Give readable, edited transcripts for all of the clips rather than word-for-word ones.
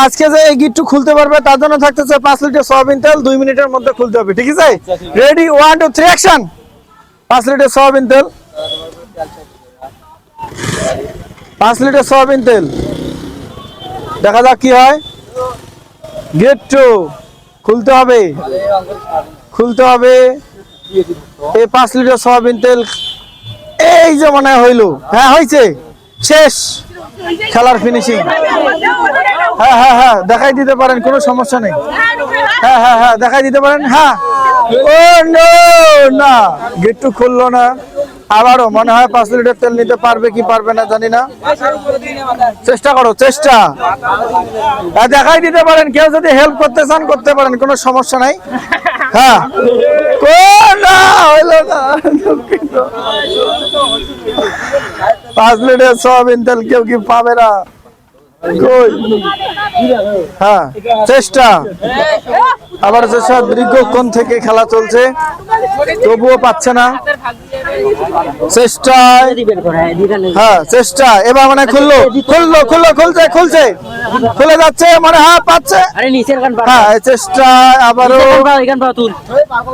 আজকে যে এই গিট্টু খুলতে পারবে তার জন্য থাকতেছে 5 লিটার সয়াবিন তেল 2 মিনিটের মধ্যে খুলতে হবে, ঠিক আছে? Ready 1 2 3 action. 5 লিটার সয়াবিন তেল, 5 লিটার সয়াবিন তেল, দেখা যাক কি হয়। গিট্টু খুলতে হবে, খুলতে হবে। এই 5 লিটার সয়াবিন তেল এই যে মনে হইলো, হ্যাঁ হয়েছে, শেষ, খেলার ফিনিশিং। হ্যাঁ হ্যাঁ হ্যাঁ দেখাই দিতে পারেন, কোনো সমস্যা নেই। হ্যাঁ হ্যাঁ হ্যাঁ দেখাই দিতে পারেন। হ্যাঁ, ও নো, না গিট্টু খুললো না। আবারও মনে হয় 5 লিটার তেল নিতে পারবে কি পারবে না জানি না, চেষ্টা করো, চেষ্টা। দেখাই দিতে পারেন, কেউ যদি হেল্প করতে চান করতে পারেন, কোনো সমস্যা নাই। হ্যাঁ, না হইলো না, 5 লিটার সয়াবিন তেল কেউ কি পাবে না? হ্যাঁ চেষ্টা, আবার চেষ্টা। দীর্ঘক্ষণ থেকে খেলা চলছে, তবুও পাচ্ছে না। চেষ্টা, হ্যাঁ চেষ্টা। এবার মানে খুললো, খুললো, খুললো, খুলছে, খুলছে, খুলে যাচ্ছে, মানে হ্যাঁ পাচ্ছে। হ্যাঁ চেষ্টা, আবারও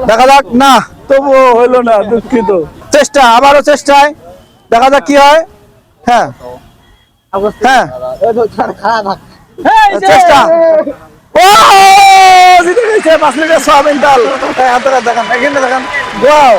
দেখা যাক। না, তবুও হইলো না, দুঃখিত। চেষ্টা, আবারও চেষ্টায়, দেখা যাক কি হয়। হ্যাঁ হ্যাঁ চেষ্টা। ও জিতে গেছে 5 লিটার সয়াবিন তেল। দেখেন, এখানে দেখেন, ওয়াও।